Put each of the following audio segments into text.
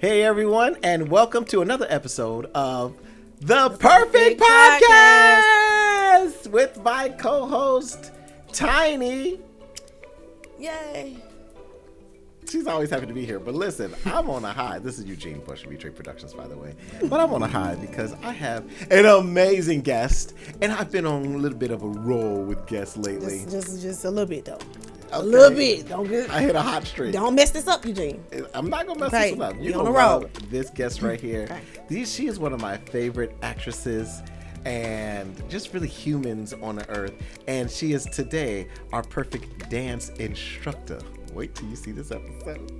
Hey everyone, and welcome to another episode of The Perfect Podcast with my co-host Tiny. Yay. She's always happy to be here, but listen, I'm on a high. This is Eugene Bush of E-Tre Productions, by the way. But I'm on a high because I have an amazing guest, and I've been on a little bit of a roll with guests lately. Just a little bit though. Okay. A little bit. I hit a hot streak. Don't mess this up, Eugene. I'm not gonna mess Right. this up. You You're on gonna the road. love this guest right here. Okay. She is one of my favorite actresses and just really humans on the earth. And she is today our perfect dance instructor. Wait till you see this episode.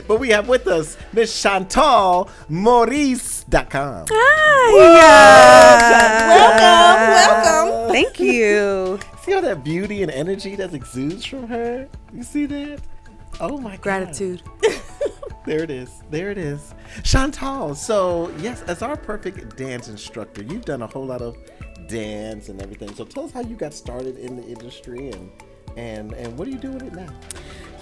But we have with us Miss Chantal Maurice.com. Hi. Welcome. Thank you. See all that beauty and energy that exudes from her? You see that? Oh my God. Gratitude. There it is. There it is. Chantal, so yes, as our perfect dance instructor, you've done a whole lot of dance and everything. So tell us how you got started in the industry and what do you do with it now?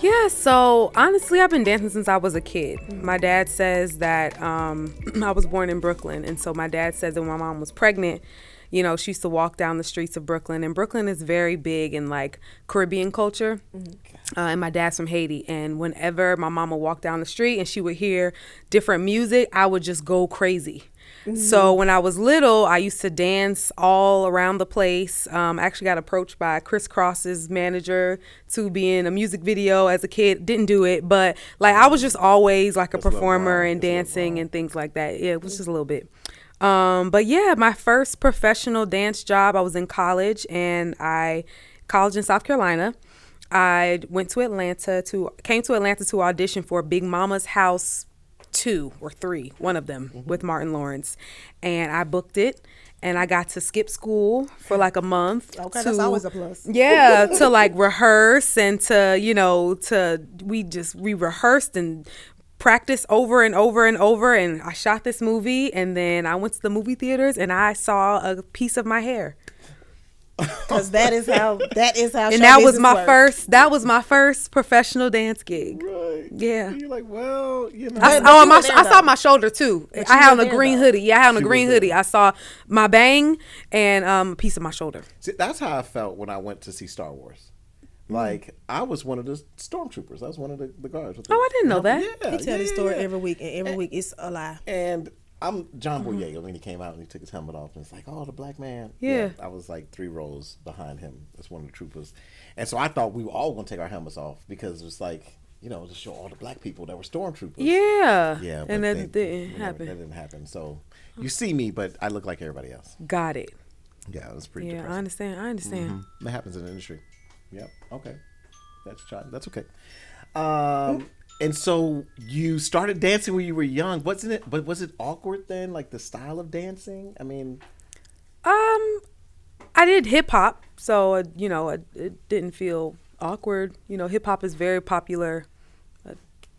Yeah, so honestly, I've been dancing since I was a kid. My dad says that I was born in Brooklyn. And so my dad says that when my mom was pregnant, you know, she used to walk down the streets of Brooklyn. And Brooklyn is very big in like Caribbean culture. And my dad's from Haiti. And whenever my mom would walk down the street and she would hear different music, I would just go crazy. So when I was little, I used to dance all around the place. I actually got approached by Chris Cross's manager to be in a music video as a kid. Didn't do it, but like I was just always like a performer and dancing and things like that. Yeah, it was just a little bit. But yeah, my first professional dance job, I was in college college in South Carolina. I came to Atlanta to audition for Big Mama's House 2 or 3, one of them, with Martin Lawrence. And I booked it and I got to skip school for like a month. Okay, that's always a plus. Yeah, to like rehearse and to, we rehearsed and practiced over and over and over. And I shot this movie and then I went to the movie theaters and I saw a piece of my hair. Because that is how And that was my first professional dance gig. Right. Yeah. And you're like, well, you know. I saw my shoulder too. I had on a green hoodie. Yeah, I had on a She green was hoodie. there. I saw my bang and a piece of my shoulder. See, that's how I felt when I went to see Star Wars. Like, I was one of the stormtroopers. I was one of the guards. Oh, I didn't know that. Yeah, He tell this story yeah. every week, and every week it's a lie. And I'm John Boyega when he came out and he took his helmet off and it's like, oh, the black man. Yeah. I was like 3 rows behind him as one of the troopers. And so I thought we were all going to take our helmets off because it was like, to show all the black people that were stormtroopers. Yeah. Yeah. And that didn't happen. That didn't happen. So you see me, but I look like everybody else. Got it. Yeah, it was pretty Yeah, depressing. I understand. Mhm. That happens in the industry. Yep. Okay. That's okay. And so you started dancing when you were young, wasn't it? But was it awkward then, like the style of dancing? I mean, I did hip hop, so it didn't feel awkward. Hip hop is very popular.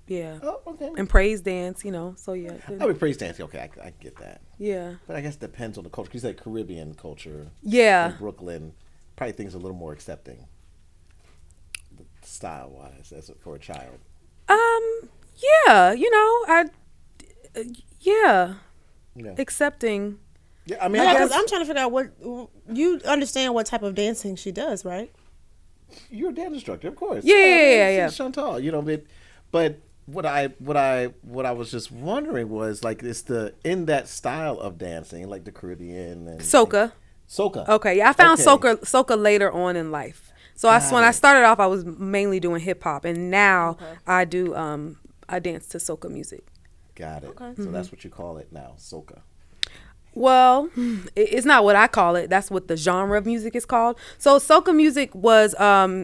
Yeah. oh, okay. And praise dance, so yeah. I mean, praise dancing. Okay, I get that. Yeah. But I guess it depends on the culture. You said Caribbean culture. Yeah. In Brooklyn, probably things are a little more accepting, style wise, as for a child. Yeah, Yeah. accepting. Yeah, I mean, Yeah, I because guess I'm trying to figure out what you understand what type of dancing she does, right? you're a dance instructor, of course. Yeah. Chantal, but what I was just wondering was like, it's in that style of dancing, like the Caribbean and Soca. Soca. Okay, yeah, I found Okay. soca later on in life. So when Got I it. started off, I was mainly doing hip hop, and now I do I dance to soca music. Got it. Okay. So that's what you call it now, soca. Well, it's not what I call it. That's what the genre of music is called. So soca music was,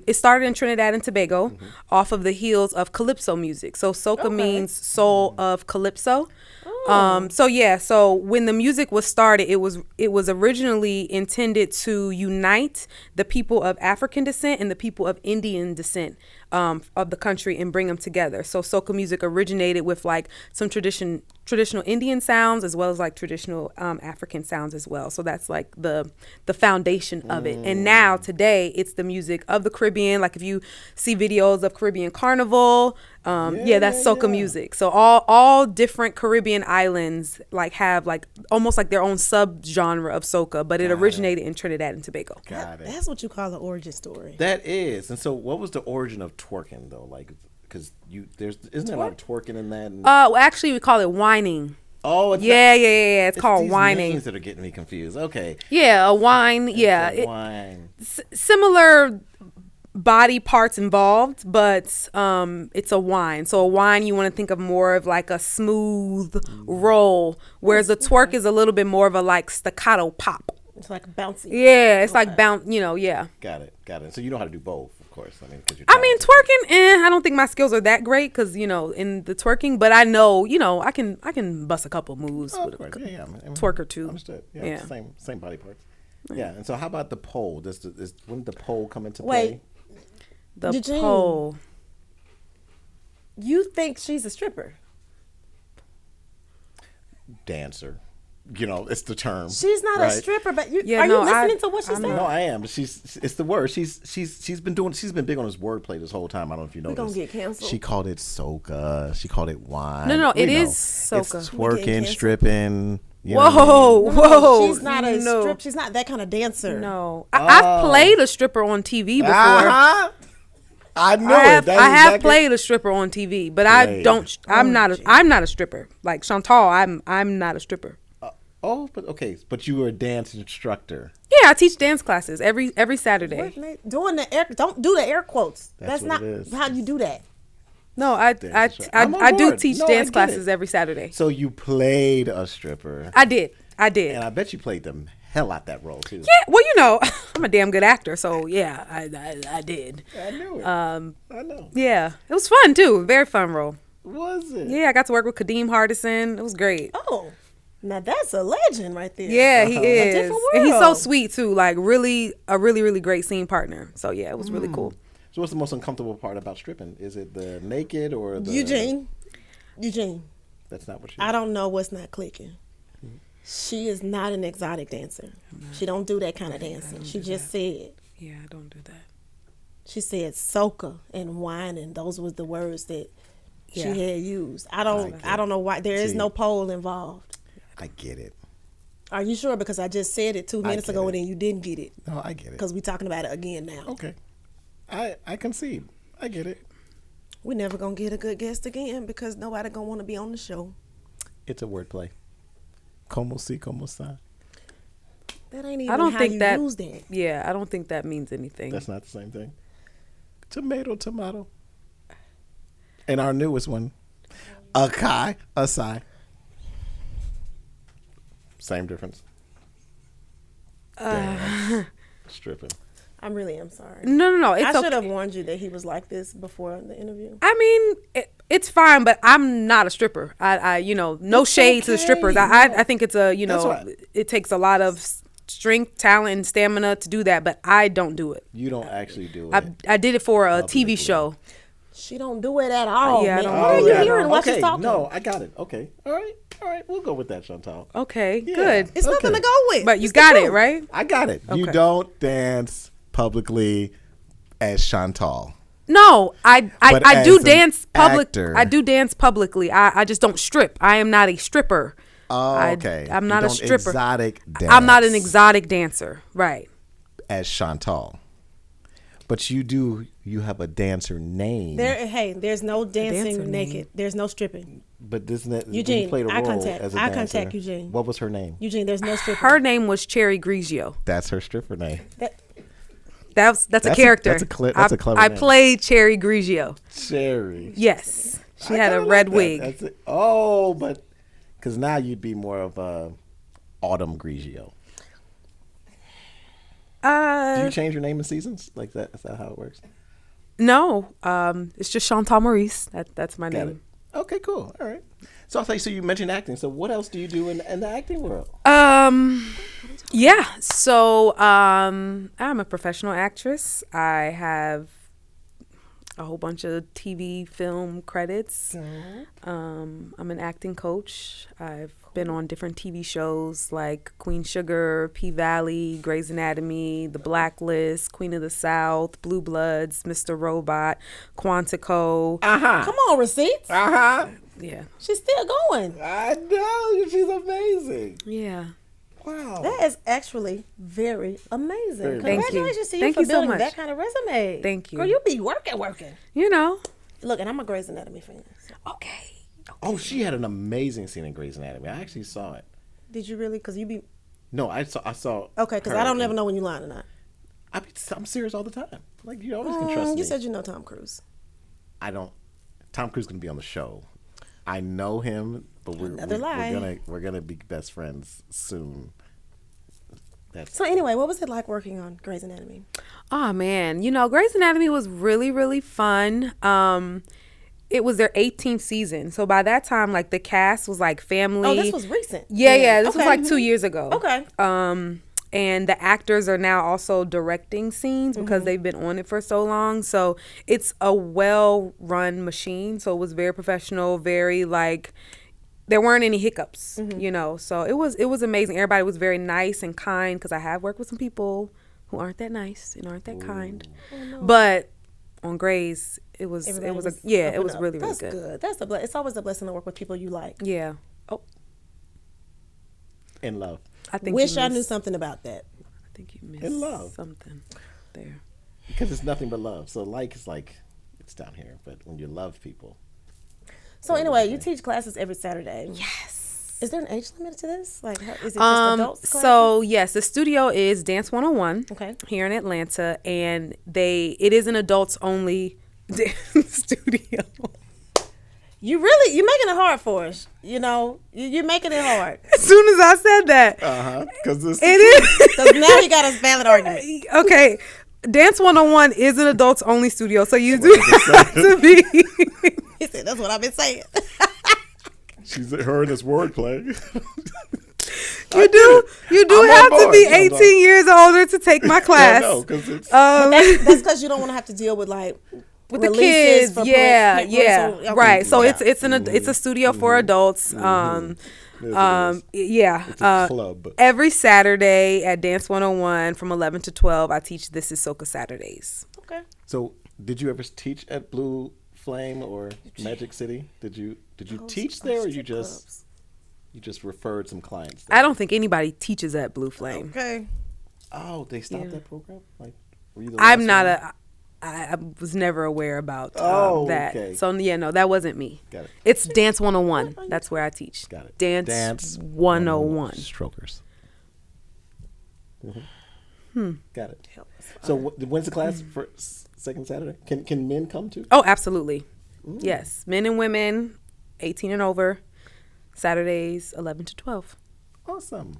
it started in Trinidad and Tobago off of the heels of calypso music. So soca means soul of calypso. So when the music was started, it was originally intended to unite the people of African descent and the people of Indian descent of the country and bring them together. So soca music originated with like some traditional Indian sounds as well as like traditional African sounds as well. So that's like the foundation of it. And now today it's the music of the Caribbean. Like if you see videos of Caribbean Carnival, that's soca music. So all different Caribbean islands like have like almost like their own subgenre of soca, but it originated in Trinidad and Tobago. Got it. That's what you call an origin story. That is. And so what was the origin of twerking though? Like, because isn't there a lot of twerking in that? And, Well, actually we call it whining. oh, it's Yeah. It's called these whining. names that are getting me confused. Okay. Yeah, a whine. Yeah, It's a wine. similar body parts involved, but it's a whine. So a whine, you want to think of more of like a smooth roll, whereas a twerk is a little bit more of a like staccato pop. It's like bouncy. Yeah, it's like bounce. Yeah. Got it. So you know how to do both, of course. I mean, 'cause you're Twerking, I don't think my skills are that great because, in the twerking, but I know, I can bust a couple moves Oh, with of course. Yeah. twerk or two. Understood. Yeah. Yeah. Same body parts. Yeah. And so how about the pole? When did the pole come into Wait. play? The Eugene. pole. You think she's a stripper? Dancer. It's the term. She's not a right? stripper, but are you no, listening to what she's saying? No, I am. But it's the word. She's been big on this wordplay this whole time. I don't know if you know. We're gonna get canceled. She called it soca. She called it wine. No, We it know. is soca. It's We getting twerking, canceled. stripping. You know what I mean? Whoa. She's not a No. strip. She's not that kind of dancer. No. I've played a stripper on TV before. Uh-huh. I knew I have, it. That's I have exactly- played a stripper on TV, but I Played. don't. I'm not a stripper. Like Chantal, I'm not a stripper. But you were a dance instructor. Yeah, I teach dance classes every Saturday. Doing the air. Don't do the air quotes. That's That's what not it is. how you do that. No, I I'm on do board. teach No, I dance get classes it. every Saturday. So you played a stripper. I did. And I bet you played the hell out that role too. Yeah, well, I'm a damn good actor, so yeah, I did. I knew it. I know. Yeah, it was fun too. Very fun role. Was it? Yeah, I got to work with Kadeem Hardison. It was great. Oh, now that's a legend right there. Yeah, he is. different And he's so world. sweet too. Like a really great scene partner. So yeah, it was really cool. So what's the most uncomfortable part about stripping? Is it the naked or the Eugene. That's not what you. I don't know what's not clicking. She is not an exotic dancer. She don't do that kind of dancing. She just said. Yeah, I don't do that. She said soca and whining. Those was the words that she Yeah. had used. I don't know why. There is See. no pole involved. I get it. Are you sure? Because I just said it 2 minutes get ago it. and then you didn't get it. No, I get it. Because we're talking about it again now. Okay. I concede. I get it. We're never going to get a good guest again because nobody going to want to be on the show. It's a wordplay. Como si, como sa. That ain't even I don't how think you that. use that. Yeah, I don't think that means anything. That's not the same thing. Tomato. And our newest one, akai, asai. Same difference. Damn. Stripping. I really am sorry. No. It's I okay. should have warned you that he was like this before the interview. I mean, it's fine, but I'm not a stripper. I no shade to the strippers. I think it's That's right. it takes a lot of strength, talent, and stamina to do that, but I don't do it. You don't actually do it. I did it for a Publicly. TV show. She don't do it at all, Yeah, I man. don't What are do you it at hearing all. what she's Okay, talking? no, I got it. Okay. All right. We'll go with that, Chantal. Okay, Yeah. good. It's nothing Okay. to go with. But you It's the got it, truth. right? I got it. You Okay. don't dance publicly as Chantal. No, I But do as an dance public. actor- I do dance publicly. I just don't strip. I am not a stripper. Oh, okay. I'm You not a don't stripper. Exotic dance I'm not an exotic dancer. Right. as Chantal. But you have a dancer name. There's no dancing dancer naked. name. There's no stripping. But isn't that Eugene, you played a eye role contact. as a Eye dancer? contact, Eugene. What was her name? Eugene, there's no stripping. Her name was Cherry Grigio. That's her stripper name. That's a a- character. that's a clever I name. played Cherry Grigio. Cherry. Yes, she I had a kinda red like that. wig. That's it. Oh, but because now you'd be more of a Autumn Grigio. Do you change your name in seasons like that? Is that how it works? No, it's just Chantal Maurice. That's my Got it. name. Okay, cool. All right. So you mentioned acting. So what else do you do in the acting world? Yeah. So I'm a professional actress. I have a whole bunch of TV, film credits. I'm an acting coach. I've been on different TV shows like Queen Sugar, P-Valley, Grey's Anatomy, The Blacklist, Queen of the South, Blue Bloods, Mr. Robot, Quantico. Come on, receipts. Yeah. She's still going. I know. She's amazing. Yeah. Wow. That is actually very amazing. Very Thank you. Congratulations to you Thank for you so building much. that kind of resume. Thank you. Girl, you be working. You know. Look, and I'm a Grey's Anatomy fan. So. Okay. Oh, she had an amazing scene in Grey's Anatomy. I actually saw it. Did you really? Because you be... No, I saw. Okay, because I don't never know when you lying or not. I'm serious all the time. Like, you always can trust me. You said you know Tom Cruise. I don't. Tom Cruise gonna be on the show. I know him, but we're gonna be best friends soon. So anyway, what was it like working on Grey's Anatomy? Oh man, Grey's Anatomy was really, really fun. It was their 18th season, so by that time, like the cast was like family. Oh, this was recent. Yeah. This was like 2 years ago. Okay. And the actors are now also directing scenes because they've been on it for so long. So it's a well-run machine. So it was very professional, very like there weren't any hiccups, So it was amazing. Everybody was very nice and kind because I have worked with some people who aren't that nice and aren't that kind. Oh, no. But on Grey's, it was really, really That's good. That's it's always a blessing to work with people you like. Yeah. Oh, In love. I think Wish I knew something about that. I think you missed In love. something there. Because it's nothing but love. So like is like it's down here, but when you love people. So anyway, you teach classes every Saturday. Yes. Is there an age limit to this? Like, is it just adults classes? So yes, the studio is Dance 101 Okay. here in Atlanta, and it is an adults only dance studio. You're making it hard for us. You're making it hard. As soon as I said that, Because it is. Because now you got a valid argument. Okay, Dance 101 is an adults only studio, so you do have to be. He said, that's what I've been saying. She's her and this wordplay. You do I'm have on to board. be 18 years older to take my class. No, because it's That's because you don't want to have to deal with with the kids, parental- right. So Yeah. it's a studio for adults. it's a club. Every Saturday at Dance 101 from 11 to 12, I teach This Is Soca Saturdays. Okay. So did you ever teach at Blue Flame or Magic City? Did you teach there, or you just referred some clients there? I don't think anybody teaches at Blue Flame. Okay. Oh, they stopped that program? Like, were you the I'm last not one? I was never aware about that. Okay. So yeah, no, that wasn't me. Got it. It's Dance 101. That's where I teach. Got it. Dance 101. Strokers. Got it. So when's the class for second Saturday? Can men come too? Oh, absolutely. Yes, men and women, 18 and over. Saturdays 11 to 12. Awesome.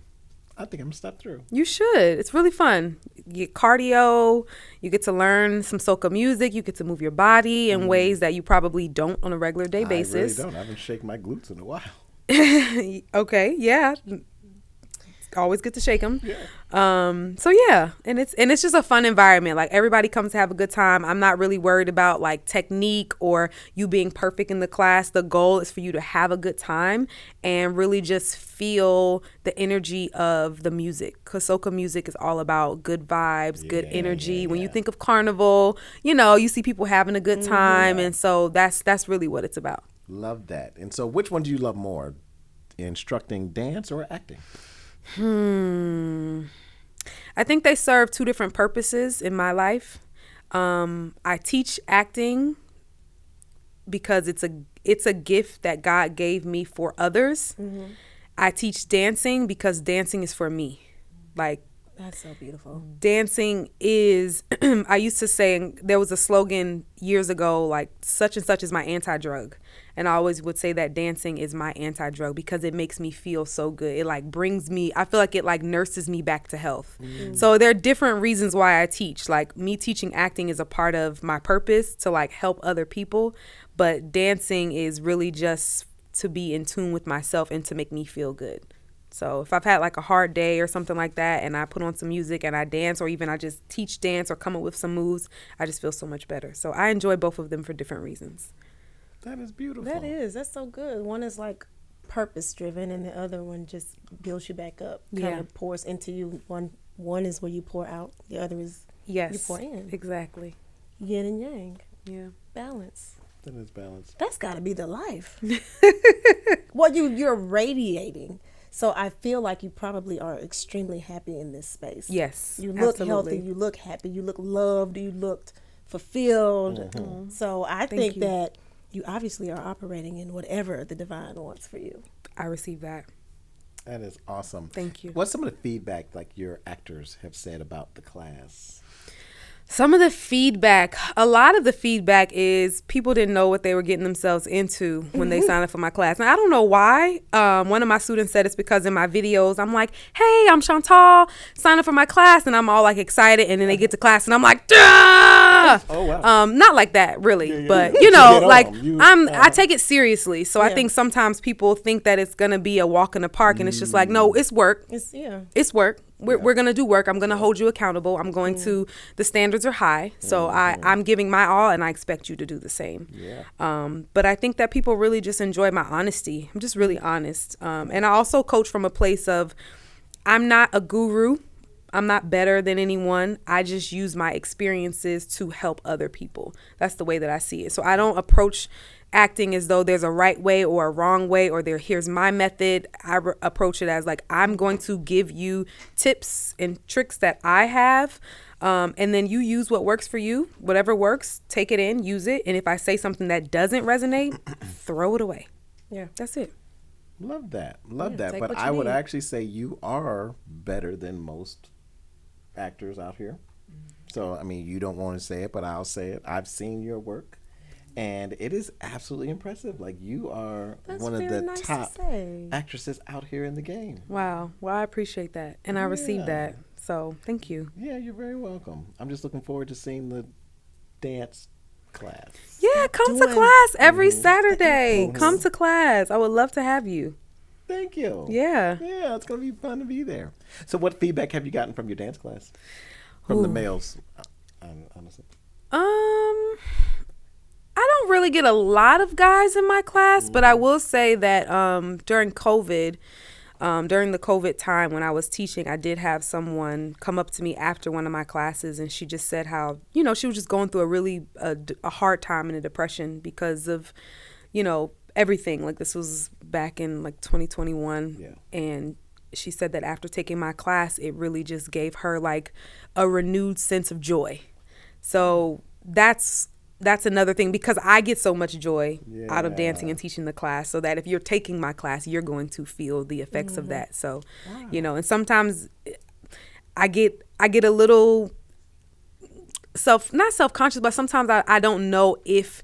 I think I'm gonna step through. You should. It's really fun. You get cardio. You get to learn some soca music. You get to move your body in ways that you probably don't on a regular day basis. I really don't. I haven't shaken my glutes in a while. Okay. Yeah. Always good to shake them. Yeah. So yeah, and it's just a fun environment. Like everybody comes to have a good time. I'm not really worried about like technique or you being perfect in the class. The goal is for you to have a good time and really just feel the energy of the music. Cause soca music is all about good vibes, good energy. When you think of carnival, you see people having a good time, and so that's really what it's about. Love that. And so, which one do you love more, instructing dance or acting? I think they serve two different purposes in my life. I teach acting because it's a gift that God gave me for others. I teach dancing because dancing is for me. Like, That's so beautiful. dancing is, I used to say, there was a slogan years ago, like, such and such is my anti-drug. And I always would say that dancing is my anti-drug because it makes me feel so good. It like brings me, I feel like it like nurses me back to health. So there are different reasons why I teach. Like me teaching acting is a part of my purpose to like help other people. But dancing is really just to be in tune with myself and to make me feel good. So if I've had like a hard day or something like that and I put on some music and I dance, or even I just teach dance or come up with some moves, I just feel so much better. So I enjoy both of them for different reasons. That is beautiful. That's so good. One is like purpose driven and the other one just builds you back up, kind of pours into you. One is where you pour out, the other is you pour in. Exactly. Yin and yang. Yeah. Balance. That is balance. That's got to be the life. Well, you're radiating. So I feel like you probably are extremely happy in this space. Yes. You look absolutely. healthy, you look happy, you look loved, you looked fulfilled. Mm-hmm. So I think that you obviously are operating in whatever the divine wants for you. I receive that. That is awesome. Thank you. What's some of the feedback like your actors have said about the class? Some of the feedback, a lot of the feedback is people didn't know what they were getting themselves into when they signed up for my class. And I don't know why. One of my students said it's because in my videos, I'm like, hey, I'm Chantal, sign up for my class. And I'm all like excited. And then they get to class and I'm like, duh! Oh, wow. Not like that, really. Yeah. But, you know, like I take it seriously. So I Yeah. think sometimes people think that it's going to be a walk in the park. And it's just like, no, it's work. It's work. We're going to do work. I'm going to hold you accountable. I'm going to, the standards are high. So I'm giving my all and I expect you to do the same. Yeah. But I think that people really just enjoy my honesty. I'm just really honest. And I also coach from a place of, I'm not a guru. I'm not better than anyone. I just use my experiences to help other people. That's the way that I see it. So I don't approach acting as though there's a right way or a wrong way or here's my method. I approach it as like, I'm going to give you tips and tricks that I have. And then you use what works for you, whatever works, take it in, use it. And if I say something that doesn't resonate, throw it away. Yeah. That's it. Love that. Love that. take But what you I would need. actually say you are better than most actors out here. So, I mean, you don't want to say it, but I'll say it. I've seen your work. And it is absolutely impressive. Like, you are one of the nice top to say. actresses out here in the game. Wow. Well, I appreciate that. And I received that. So thank you. Yeah, you're very welcome. I'm just looking forward to seeing the dance class. Yeah, come to Doing- class every Saturday. Come to class. I would love to have you. Thank you. Yeah. Yeah, it's going to be fun to be there. So what feedback have you gotten from your dance class? From the males, honestly. I don't really get a lot of guys in my class, but I will say that during COVID, during the COVID time when I was teaching, I did have someone come up to me after one of my classes, and she just said how, you know, she was just going through a really a hard time and a depression because of, you know, everything. Like, this was back in like 2021. Yeah. And she said that after taking my class, it really just gave her like a renewed sense of joy. So that's another thing, because I get so much joy out of dancing and teaching the class, so that if you're taking my class, you're going to feel the effects of that. So, you know, and sometimes I get a little not self-conscious, but sometimes I don't know if,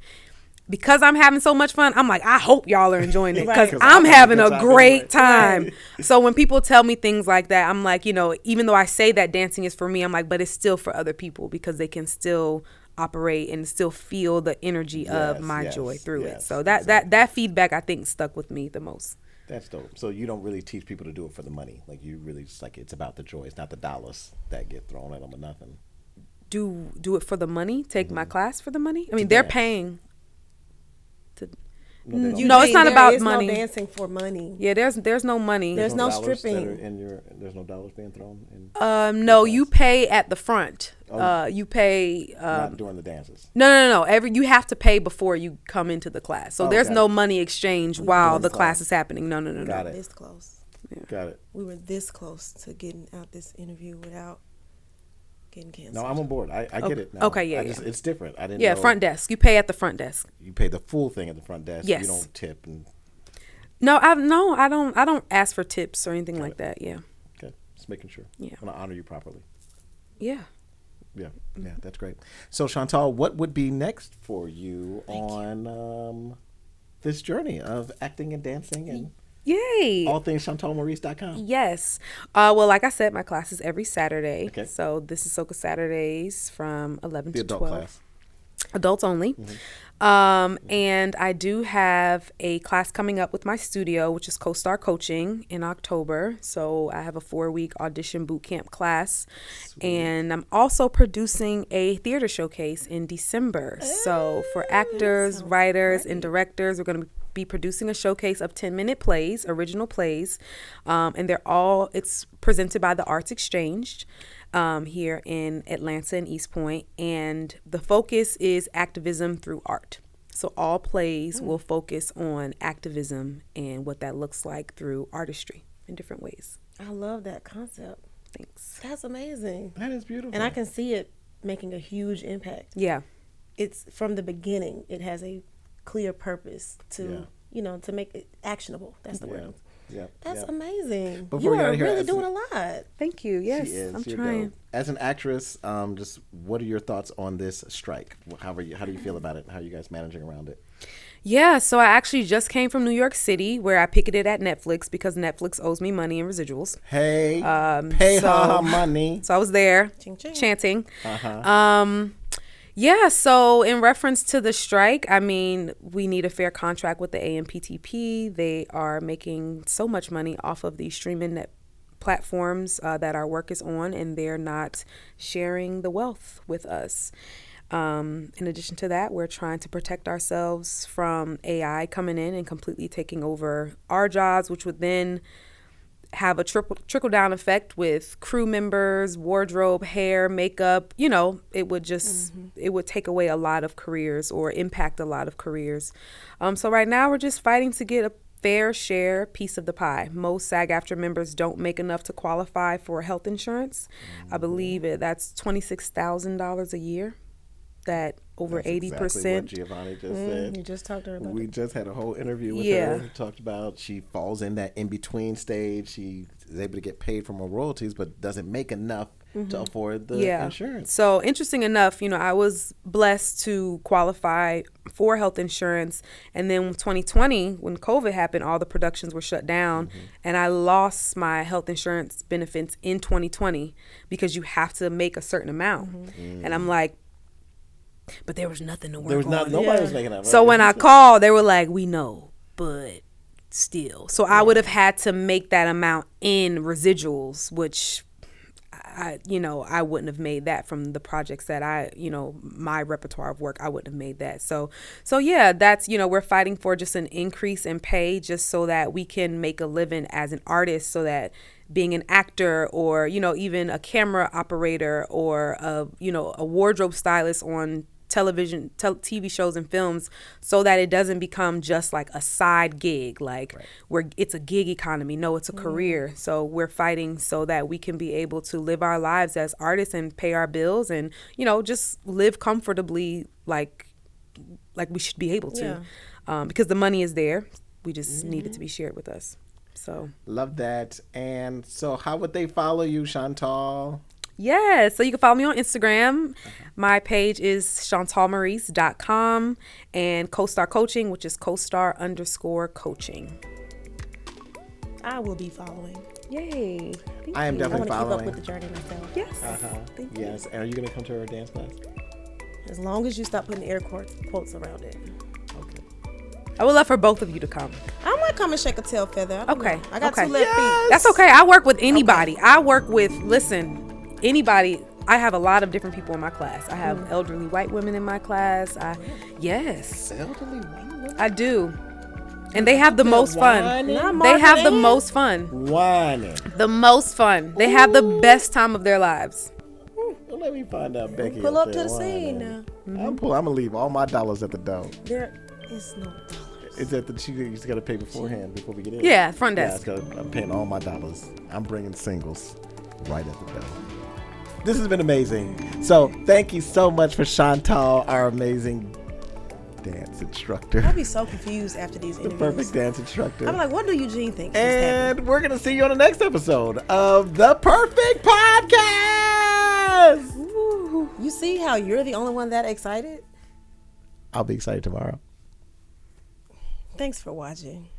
because I'm having so much fun, I'm like, I hope y'all are enjoying it, because Right. I'm having a great Right. time. So when people tell me things like that, I'm like, you know, even though I say that dancing is for me, I'm like, but it's still for other people, because they can still operate and still feel the energy of my joy through it. So that feedback, I think, stuck with me the most. That's dope. So you don't really teach people to do it for the money. Like, you really just like, it's about the joy. It's not the dollars that get thrown at them or nothing. Do it for the money? Take my class for the money? I mean, they're dance. paying. No, they don't. No, it's not There about is money. No dancing for money. Yeah, there's no money. There's no dollars that stripping. are in your, there's no dollars being thrown in. No, you pay at the front. Oh. You pay. Not during the dances. No. You have to pay before you come into the class. So there's got no it. money exchange while During the the class class. is happening. No. Got it. This close. Got it. We were this close to getting out this interview without getting canceled. No, I'm on board. I get it now. Okay, yeah. It's different. I didn't Yeah, know. front desk. You pay at the front desk. You pay the full thing at the front desk. Yes. You don't tip. And No, I don't ask for tips or anything like that. Yeah. okay, just making sure. Yeah. I want to honor you properly. Yeah. Yeah, that's great. So Chantal, what would be next for you on this journey of acting and dancing and Yay. all things ChantalMaurice.com? Yes. Well, like I said, my class is every Saturday. Okay. So this is Soca Saturdays from 11 The to adult 12. class. Adults only. And I do have a class coming up with my studio, which is Co-Star Coaching in October. So I have a 4-week audition boot camp class. Sweet. And I'm also producing a theater showcase in December. So for actors, writers, and directors, we're going to be producing a showcase of 10-minute plays, original plays. And it's presented by the Arts Exchange. Here in Atlanta and East Point, and the focus is activism through art. So all plays will focus on activism and what that looks like through artistry in different ways. I love that concept. Thanks. That's amazing. That is beautiful. And I can see it making a huge impact. Yeah. It's from the beginning. It has a clear purpose to, to make it actionable. That's the word. Yeah, that's amazing. Before you are really doing a lot. Thank you. Yes, I'm trying. As an actress, just what are your thoughts on this strike? How do you feel about it? How are you guys managing around it? Yeah, so I actually just came from New York City, where I picketed at Netflix because Netflix owes me money in residuals. Hey, pay her money. So I was there chanting. Yeah, so in reference to the strike, I mean, we need a fair contract with the AMPTP. They are making so much money off of these streaming net platforms that our work is on, and they're not sharing the wealth with us. In addition to that, we're trying to protect ourselves from AI coming in and completely taking over our jobs, which would then have a trickle-down effect with crew members, wardrobe, hair, makeup. It would just it would take away a lot of careers or impact a lot of careers. So right now we're just fighting to get a fair share piece of the pie. Most SAG-AFTRA members don't make enough to qualify for health insurance. I believe that's $26,000 a year. That over 80%. Exactly what Giovanni just said. You just talked to her about We just had a whole interview with her. We talked about she falls in that in-between stage. She is able to get paid from her royalties, but doesn't make enough to afford the insurance. So interesting enough, I was blessed to qualify for health insurance. And then 2020, when COVID happened, all the productions were shut down. And I lost my health insurance benefits in 2020 because you have to make a certain amount. And I'm like, but there was nothing to work on. Nobody was making that. Right? So when I called, they were like, we know, but still. So I would have had to make that amount in residuals, which I wouldn't have made that from the projects that my repertoire of work, I wouldn't have made that. So yeah, that's, we're fighting for just an increase in pay just so that we can make a living as an artist, so that being an actor or, even a camera operator or a wardrobe stylist on television, TV shows and films, so that it doesn't become just like a side gig, where it's a gig economy. No, it's a career. So we're fighting so that we can be able to live our lives as artists and pay our bills and, just live comfortably like we should be able to, because the money is there. We just need it to be shared with us. So love that. And so how would they follow you, Chantal? Yeah, so you can follow me on Instagram. My page is chantalmaurice.com, and Co-Star Coaching, which is CoStar_coaching. I will be following. Yay. I am definitely following. I want to keep up with the journey myself. Yes. Thank you. Yes. And are you going to come to our dance class? As long as you stop putting air quotes around it. Okay. I would love for both of you to come. I might come and shake a tail feather. Okay. I got 2 left feet. That's okay. I work with anybody. Okay. I work with, anybody. I have a lot of different people in my class. I have elderly white women in my class. Yes. Elderly white women? I do. And they have the most fun. They have the most fun. Whining. The most fun. They have the best time of their lives. Well, let me find out Becky. Pull up to the scene now. I'm gonna leave all my dollars at the door. There is no dollars. It's at the you just gotta pay beforehand before we get in. Yeah, front desk. I'm paying all my dollars. I'm bringing singles right at the door. This has been amazing. So thank you so much for Chantal, our amazing dance instructor. I'll be so confused after these interviews. The perfect dance instructor. I'm like, what do Eugene think? And we're going to see you on the next episode of The Perfect Podcast. Ooh, you see how you're the only one that excited? I'll be excited tomorrow. Thanks for watching.